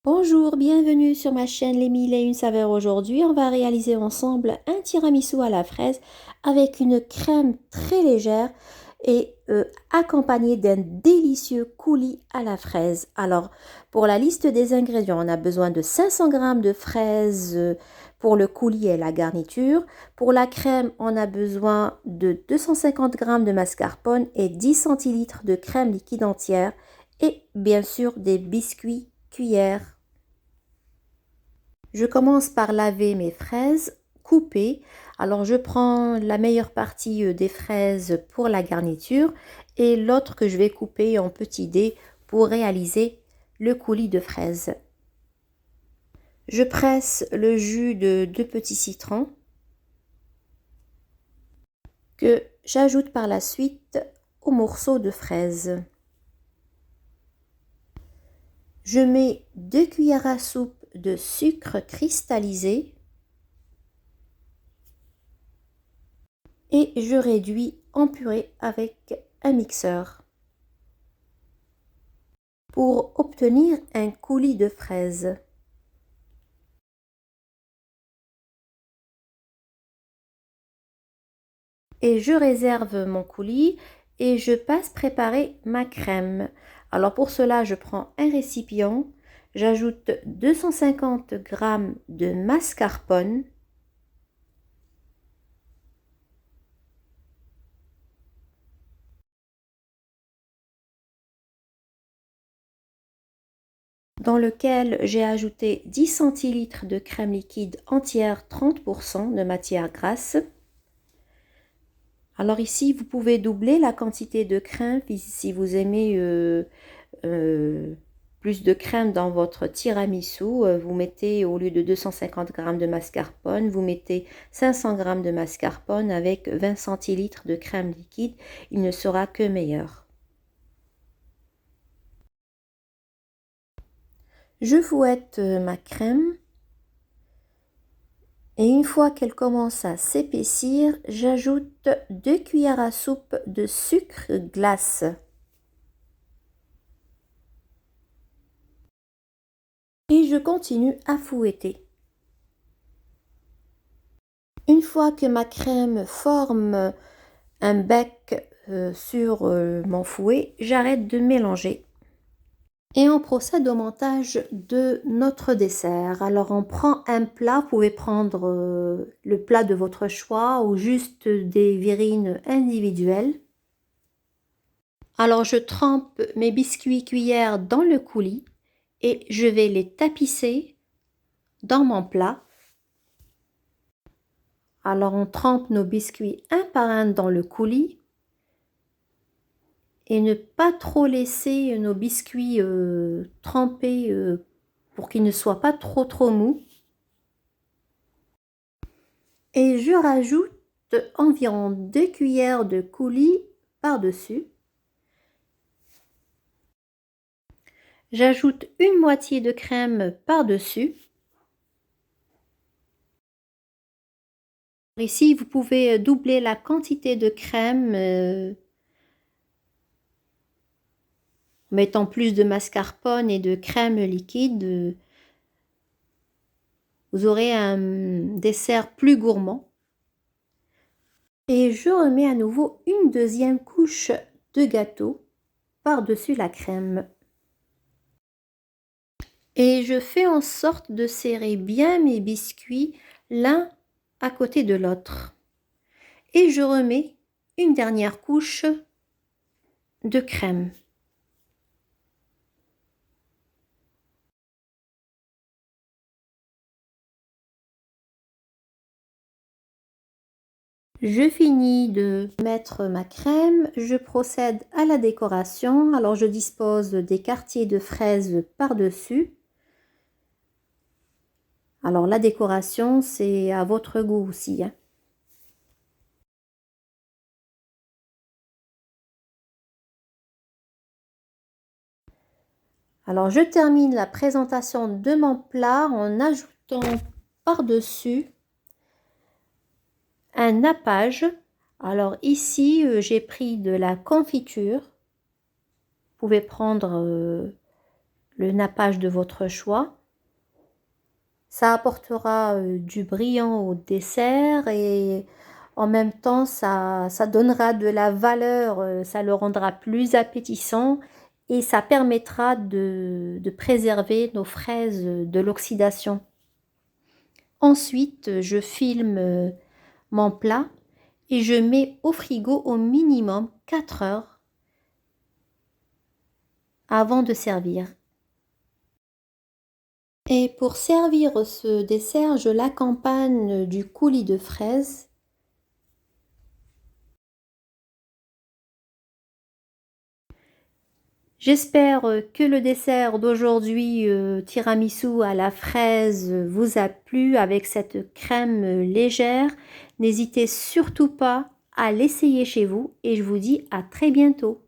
Bonjour, bienvenue sur ma chaîne Les Mille et une saveurs. Aujourd'hui, on va réaliser ensemble un tiramisu à la fraise avec une crème très légère et accompagné d'un délicieux coulis à la fraise. Alors, pour la liste des ingrédients, on a besoin de 500 g de fraises pour le coulis et la garniture. Pour la crème, on a besoin de 250 g de mascarpone et 10 centilitres de crème liquide entière et bien sûr des biscuits cuillères. Je commence par laver mes fraises coupées. Alors je prends la meilleure partie des fraises pour la garniture et l'autre que je vais couper en petits dés pour réaliser le coulis de fraises. Je presse le jus de 2 petits citrons que j'ajoute par la suite aux morceaux de fraises. Je mets 2 cuillères à soupe de sucre cristallisé et je réduis en purée avec un mixeur pour obtenir un coulis de fraises. Et je réserve mon coulis et je passe préparer ma crème. Alors pour cela, je prends un récipient, j'ajoute 250 g de mascarpone, dans lequel j'ai ajouté 10 centilitres de crème liquide entière 30% de matière grasse. Alors ici, vous pouvez doubler la quantité de crème si vous aimez plus de crème dans votre tiramisu. Vous mettez, au lieu de 250 g de mascarpone, vous mettez 500 g de mascarpone avec 20 centilitres de crème liquide. Il ne sera que meilleur. Je fouette ma crème. Et une fois qu'elle commence à s'épaissir, j'ajoute 2 cuillères à soupe de sucre glace. Et je continue à fouetter. Une fois que ma crème forme un bec sur mon fouet, j'arrête de mélanger. Et on procède au montage de notre dessert. Alors on prend un plat, vous pouvez prendre le plat de votre choix ou juste des verrines individuelles. Alors je trempe mes biscuits cuillères dans le coulis et je vais les tapisser dans mon plat. Alors on trempe nos biscuits un par un dans le coulis et ne pas trop laisser nos biscuits trempés pour qu'ils ne soient pas trop mous. Et je rajoute environ 2 cuillères de coulis par-dessus. J'ajoute une moitié de crème par-dessus. Ici, vous pouvez doubler la quantité de crème en mettant plus de mascarpone et de crème liquide. Vous aurez un dessert plus gourmand. Et je remets à nouveau une deuxième couche de gâteau par-dessus la crème. Et je fais en sorte de serrer bien mes biscuits l'un à côté de l'autre. Et je remets une dernière couche de crème. Je finis de mettre ma crème, je procède à la décoration. Alors je dispose des quartiers de fraises par-dessus. Alors la décoration, c'est à votre goût aussi, hein. Alors je termine la présentation de mon plat en ajoutant par-dessus un nappage. Alors ici, j'ai pris de la confiture. Vous pouvez prendre le nappage de votre choix. Ça apportera du brillant au dessert et en même temps, ça donnera de la valeur, ça le rendra plus appétissant et ça permettra de préserver nos fraises de l'oxydation. Ensuite, je filme mon plat et je mets au frigo au minimum 4 heures avant de servir. Et pour servir ce dessert, je l'accompagne du coulis de fraises. J'espère que le dessert d'aujourd'hui, tiramisu à la fraise, vous a plu avec cette crème légère. N'hésitez surtout pas à l'essayer chez vous et je vous dis à très bientôt.